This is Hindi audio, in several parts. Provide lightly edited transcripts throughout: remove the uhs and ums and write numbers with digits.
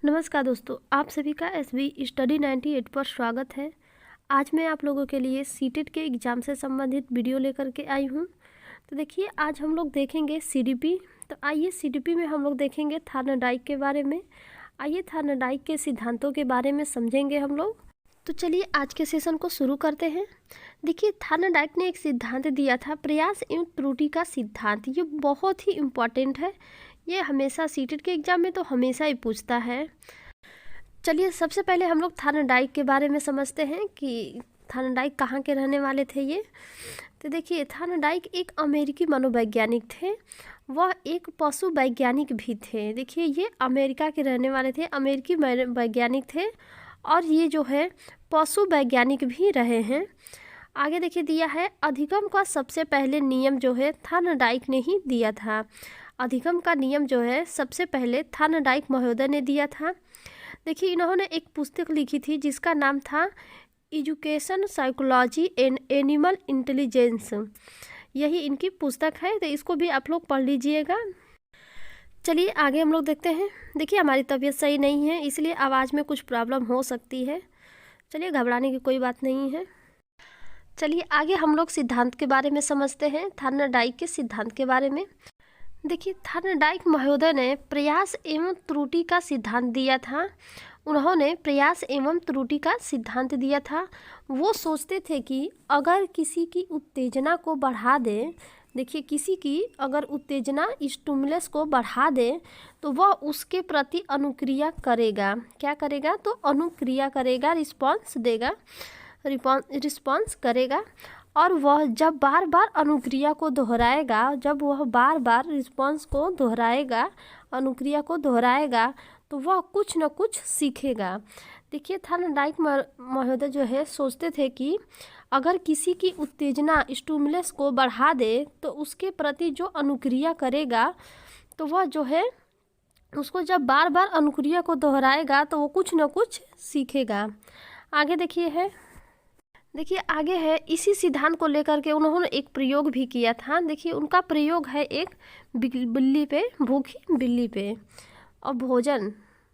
नमस्कार दोस्तों, आप सभी का एसबी स्टडी 98 पर स्वागत है। आज मैं आप लोगों के लिए सीटेट के एग्ज़ाम से संबंधित वीडियो लेकर के आई हूं। तो देखिए, आज हम लोग देखेंगे सीडीपी। तो आइए सीडीपी में हम लोग देखेंगे थार्नडाइक के बारे में। आइए थार्नडाइक के सिद्धांतों के बारे में समझेंगे हम लोग। तो चलिए आज के सेशन को शुरू करते हैं। देखिए, थार्नडाइक ने एक सिद्धांत दिया था, प्रयास एवं त्रुटि का सिद्धांत। ये बहुत ही इम्पॉर्टेंट है, ये हमेशा सीटेट के एग्ज़ाम में तो हमेशा ही पूछता है। चलिए सबसे पहले हम लोग थार्नडाइक के बारे में समझते हैं कि थार्नडाइक कहाँ के रहने वाले थे ये। तो देखिए, थार्नडाइक एक अमेरिकी मनोवैज्ञानिक थे, वह एक पशु वैज्ञानिक भी थे। देखिए, ये अमेरिका के रहने वाले थे, अमेरिकी वैज्ञानिक थे और ये जो है पशु वैज्ञानिक भी रहे हैं। आगे देखिए दिया है, अधिगम का सबसे पहले नियम जो है थार्नडाइक ने ही दिया था। अधिगम का नियम जो है सबसे पहले थार्नडाइक महोदय ने दिया था। देखिए, इन्होंने एक पुस्तक लिखी थी जिसका नाम था education psychology and animal intelligence. यही इनकी पुस्तक है, तो इसको भी आप लोग पढ़ लीजिएगा। चलिए आगे हम लोग देखते हैं। देखिए, हमारी तबीयत सही नहीं है, इसलिए आवाज़ में कुछ प्रॉब्लम हो सकती है। चलिए, घबराने की कोई बात नहीं है। चलिए आगे हम लोग सिद्धांत के बारे में समझते हैं, थार्नडाइक के सिद्धांत के बारे में। देखिए, थार्नडाइक महोदय ने प्रयास एवं त्रुटि का सिद्धांत दिया था। उन्होंने प्रयास एवं त्रुटि का सिद्धांत दिया था। वो सोचते थे कि अगर किसी की उत्तेजना को बढ़ा दे, देखिए किसी की अगर उत्तेजना स्टिमुलस को बढ़ा दे तो वह उसके प्रति अनुक्रिया करेगा। क्या करेगा? तो अनुक्रिया करेगा, रिस्पॉन्स देगा, रिस्पॉन्स करेगा। और वह जब बार बार अनुक्रिया को दोहराएगा, जब वह बार बार रिस्पॉन्स को दोहराएगा, अनुक्रिया को दोहराएगा, तो वह कुछ न कुछ सीखेगा। देखिए, थार्नडाइक महोदय जो है सोचते थे कि अगर किसी की उत्तेजना स्टिमुलस को बढ़ा दे तो उसके प्रति जो अनुक्रिया करेगा, तो वह जो है उसको जब बार बार अनुक्रिया को दोहराएगा तो वो कुछ न कुछ सीखेगा। आगे देखिए आगे है, इसी सिद्धांत को लेकर के उन्होंने एक प्रयोग भी किया था। देखिए, उनका प्रयोग है एक बिल्ली पे, भूखी बिल्ली पे। और भोजन,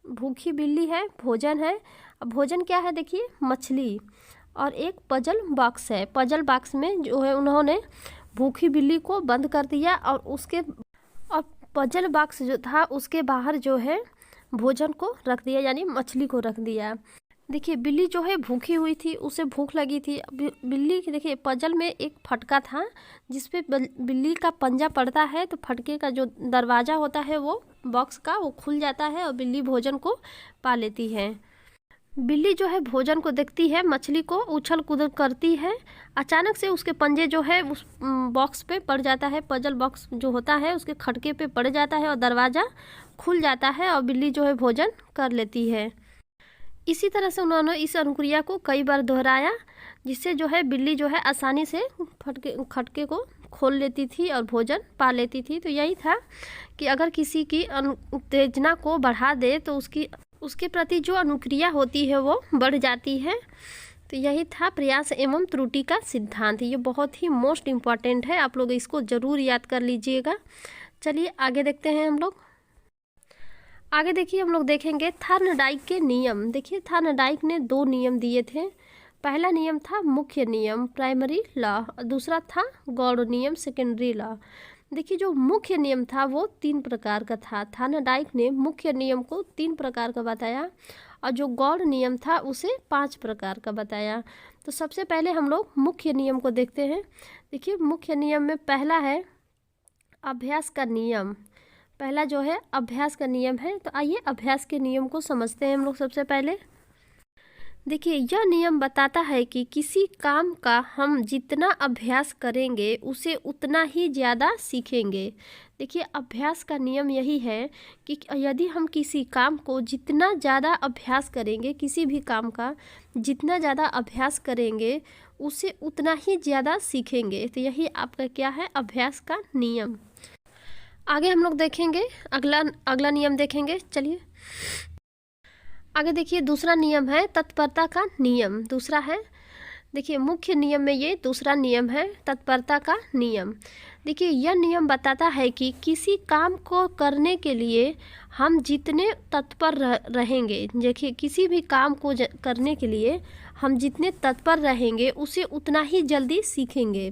भूखी बिल्ली है, भोजन है। अब भोजन क्या है? देखिए, मछली। और एक पजल बॉक्स है। पजल बॉक्स में जो है उन्होंने भूखी बिल्ली को बंद कर दिया और पजल बॉक्स जो था उसके बाहर जो है भोजन को रख दिया, यानी मछली को रख दिया। देखिए, बिल्ली जो है भूखी हुई थी, उसे भूख लगी थी। बिल्ली की देखिए पजल में एक फटका था जिसपे बिल्ली का पंजा पड़ता है, तो फटके का जो दरवाज़ा होता है वो बॉक्स का वो खुल जाता है और बिल्ली भोजन को पा लेती है। बिल्ली जो है भोजन को देखती है, मछली को उछल कूद करती है। अचानक से उसके पंजे जो है उस बॉक्स पे पड़ जाता है, पजल बॉक्स जो होता है उसके खटके पे पड़ जाता है और दरवाज़ा खुल जाता है और बिल्ली जो है भोजन कर लेती है। इसी तरह से उन्होंने इस अनुक्रिया को कई बार दोहराया, जिससे जो है बिल्ली जो है आसानी से खटके को खोल लेती थी और भोजन पा लेती थी। तो यही था कि अगर किसी की उत्तेजना को बढ़ा दे तो उसके प्रति जो अनुक्रिया होती है वो बढ़ जाती है। तो यही था प्रयास एवं त्रुटि का सिद्धांत। ये बहुत ही मोस्ट इम्पॉर्टेंट है, आप लोग इसको ज़रूर याद कर लीजिएगा। चलिए आगे देखते हैं हम लोग। आगे देखिए, हम लोग देखेंगे थार्नडाइक के नियम। देखिए, थार्नडाइक ने 2 नियम दिए थे। पहला नियम था मुख्य नियम, प्राइमरी लॉ, और दूसरा था गौड़ नियम, सेकेंडरी लॉ। देखिए, जो मुख्य नियम था वो 3 प्रकार का था। थार्नडाइक ने मुख्य नियम को 3 प्रकार का बताया और जो गौड़ नियम था उसे 5 प्रकार का बताया। तो सबसे पहले हम लोग मुख्य नियम को देखते हैं। देखिए, मुख्य नियम में पहला है अभ्यास का नियम। पहला जो है अभ्यास का नियम है। तो आइए अभ्यास के नियम को समझते हैं हम लोग सबसे पहले। देखिए, यह नियम बताता है कि किसी काम का हम जितना अभ्यास करेंगे उसे उतना ही ज़्यादा सीखेंगे। देखिए, अभ्यास का नियम यही है कि यदि हम किसी काम को जितना ज़्यादा अभ्यास करेंगे, किसी भी काम का जितना ज़्यादा अभ्यास करेंगे उसे उतना ही ज़्यादा सीखेंगे। तो यही आपका क्या है? अभ्यास का नियम। आगे हम लोग देखेंगे अगला नियम देखेंगे। चलिए आगे देखिए, दूसरा नियम है तत्परता का नियम। दूसरा है, देखिए मुख्य नियम में ये दूसरा नियम है तत्परता का नियम। देखिए, यह नियम बताता है कि किसी काम को करने के लिए हम जितने तत्पर रहेंगे, देखिए किसी भी काम को करने के लिए हम जितने तत्पर रहेंगे उसे उतना ही जल्दी सीखेंगे।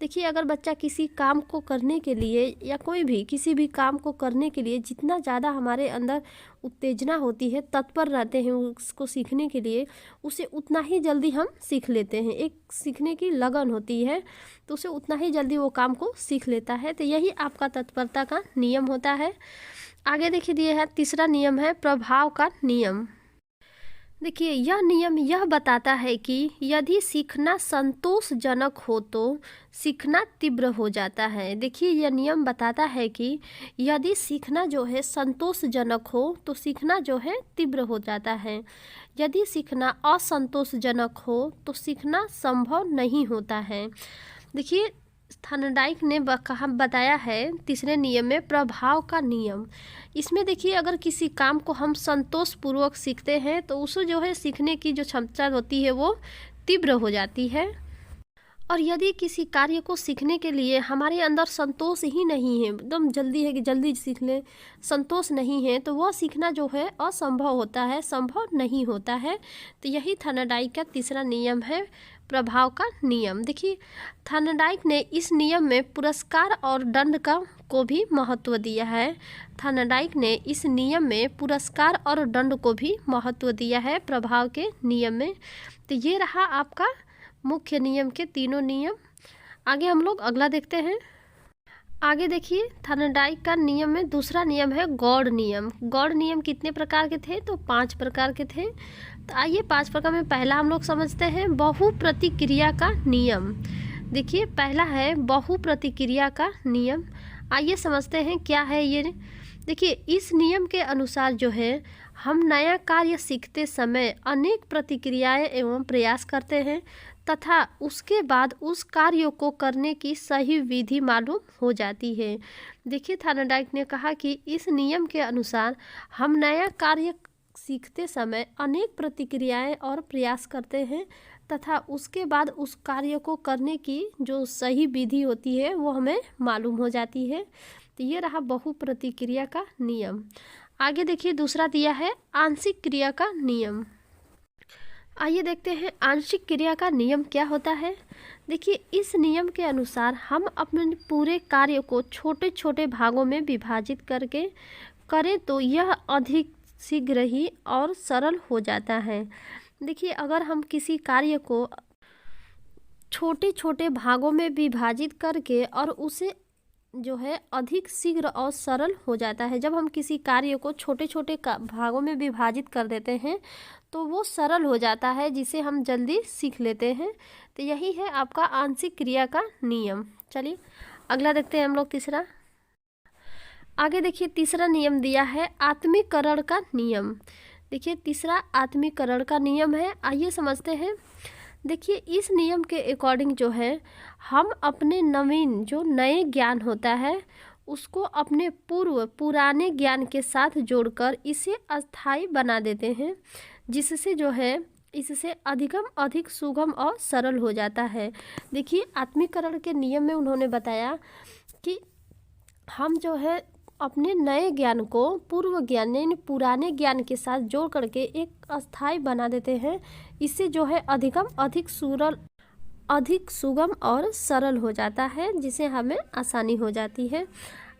देखिए अगर बच्चा किसी काम को करने के लिए या कोई भी किसी भी काम को करने के लिए जितना ज़्यादा हमारे अंदर उत्तेजना होती है, तत्पर रहते हैं उसको सीखने के लिए, उसे उतना ही जल्दी हम सीख लेते हैं। एक सीखने की लगन होती है तो उसे उतना ही जल्दी वो काम को सीख लेता है। तो यही आपका तत्परता का नियम होता है। आगे देखिए दिए है तीसरा नियम है प्रभाव का नियम। देखिए यह नियम यह बताता है कि यदि सीखना संतोषजनक हो तो सीखना तीव्र हो जाता है। देखिए यह नियम बताता है कि यदि सीखना जो है संतोषजनक हो तो सीखना जो है तीव्र हो जाता है। यदि सीखना असंतोषजनक हो तो सीखना संभव नहीं होता है। देखिए थॉर्नडाइक ने बताया है तीसरे नियम में प्रभाव का नियम। इसमें देखिए अगर किसी काम को हम संतोषपूर्वक सीखते हैं तो उसे जो है सीखने की जो क्षमता होती है वो तीव्र हो जाती है। और यदि किसी कार्य को सीखने के लिए हमारे अंदर संतोष ही नहीं है, एकदम जल्दी है कि जल्दी सीख लें, संतोष नहीं है, तो वह सीखना जो है असंभव होता है, संभव नहीं होता है। तो यही थॉर्नडाइक का तीसरा नियम है प्रभाव का नियम। देखिए थॉर्नडाइक ने इस नियम में पुरस्कार और दंड को भी महत्व दिया है। थॉर्नडाइक ने इस नियम में पुरस्कार और दंड को भी महत्व दिया है प्रभाव के नियम में। तो ये रहा आपका मुख्य नियम के तीनों नियम। आगे हम लोग अगला देखते हैं। आगे देखिए थॉर्नडाइक का नियम में दूसरा नियम है गौड़ नियम। गौड़ नियम कितने प्रकार के थे? तो 5 प्रकार के थे। तो आइए 5 प्रकार में पहला हम लोग समझते हैं बहु प्रतिक्रिया का नियम। देखिए पहला है बहु प्रतिक्रिया का नियम। आइए समझते हैं क्या है ये। देखिए इस नियम के अनुसार जो है हम नया कार्य सीखते समय अनेक प्रतिक्रियाएं एवं प्रयास करते हैं तथा उसके बाद उस कार्य को करने की सही विधि मालूम हो जाती है। देखिए थॉर्नडाइक ने कहा कि इस नियम के अनुसार हम नया कार्य सीखते समय अनेक प्रतिक्रियाएं और प्रयास करते हैं तथा उसके बाद उस कार्य को करने की जो सही विधि होती है वो हमें मालूम हो जाती है। तो ये रहा बहु प्रतिक्रिया का नियम। आगे देखिए दूसरा दिया है आंशिक क्रिया का नियम। आइए देखते हैं आंशिक क्रिया का नियम क्या होता है। देखिए इस नियम के अनुसार हम अपने पूरे कार्य को छोटे छोटे भागों में विभाजित करके करें तो यह अधिक शीघ्र ही और सरल हो जाता है। देखिए अगर हम किसी कार्य को छोटे छोटे भागों में विभाजित करके और उसे जो है अधिक शीघ्र और सरल हो जाता है। जब हम किसी कार्य को छोटे छोटे भागों में विभाजित कर देते हैं तो वो सरल हो जाता है जिसे हम जल्दी सीख लेते हैं। तो यही है आपका आंशिक क्रिया का नियम। चलिए अगला देखते हैं हम लोग तीसरा। आगे देखिए तीसरा नियम दिया है आत्मीकरण का नियम। देखिए तीसरा आत्मीकरण का नियम है। आइए समझते हैं। देखिए इस नियम के अकॉर्डिंग जो है हम अपने नवीन जो नए ज्ञान होता है उसको अपने पुराने ज्ञान के साथ जोड़कर इसे अस्थायी बना देते हैं, जिससे जो है इससे अधिक सुगम और सरल हो जाता है। देखिए आत्मीकरण के नियम में उन्होंने बताया कि हम जो है अपने नए ज्ञान को पूर्व ज्ञान यानी पुराने ज्ञान के साथ जोड़ करके एक अस्थायी बना देते हैं। इससे जो है अधिक सुगम और सरल हो जाता है, जिसे हमें आसानी हो जाती है।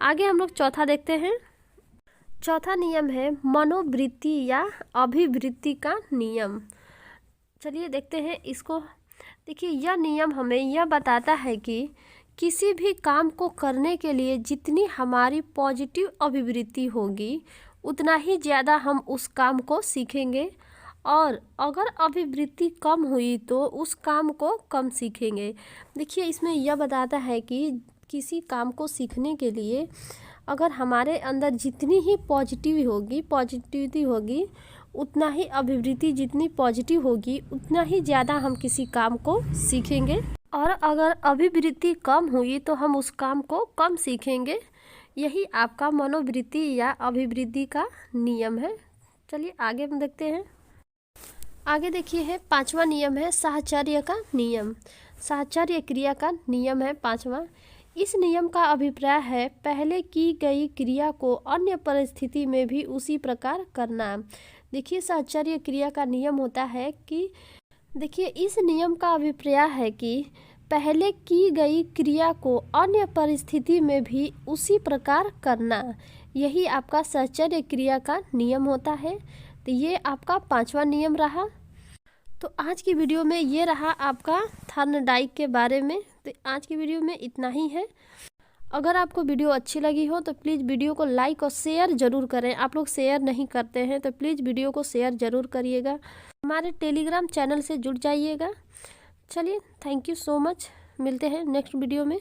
आगे हम लोग चौथा देखते हैं। चौथा नियम है मनोवृत्ति या अभिवृत्ति का नियम। चलिए देखते हैं इसको। देखिए यह नियम हमें यह बताता है कि किसी भी काम को करने के लिए जितनी हमारी पॉजिटिव अभिवृत्ति होगी उतना ही ज़्यादा हम उस काम को सीखेंगे, और अगर अभिवृत्ति कम हुई तो उस काम को कम सीखेंगे। देखिए इसमें यह बताता है कि किसी काम को सीखने के लिए अगर हमारे अंदर जितनी ही पॉजिटिविटी होगी उतना ही अभिवृत्ति जितनी पॉजिटिव होगी उतना ही ज़्यादा हम किसी काम को सीखेंगे, और अगर अभिवृत्ति कम हुई तो हम उस काम को कम सीखेंगे। यही आपका मनोवृत्ति या अभिवृत्ति का नियम है। चलिए आगे हम देखते हैं। आगे देखिए है पांचवा नियम है साहचर्य का नियम। साहचर्य क्रिया का नियम है पांचवा। इस नियम का अभिप्राय है पहले की गई क्रिया को अन्य परिस्थिति में भी उसी प्रकार करना। देखिए साहचर्य क्रिया का नियम होता है कि देखिए इस नियम का अभिप्राय है कि पहले की गई क्रिया को अन्य परिस्थिति में भी उसी प्रकार करना, यही आपका साहचर्य क्रिया का नियम होता है। तो ये आपका 5वां नियम रहा। तो आज की वीडियो में ये रहा आपका थॉर्नडाइक के बारे में। तो आज की वीडियो में इतना ही है। अगर आपको वीडियो अच्छी लगी हो तो प्लीज़ वीडियो को लाइक और शेयर ज़रूर करें। आप लोग शेयर नहीं करते हैं तो प्लीज़ वीडियो को शेयर ज़रूर करिएगा। हमारे टेलीग्राम चैनल से जुड़ जाइएगा। चलिए, थैंक यू सो मच। मिलते हैं नेक्स्ट वीडियो में।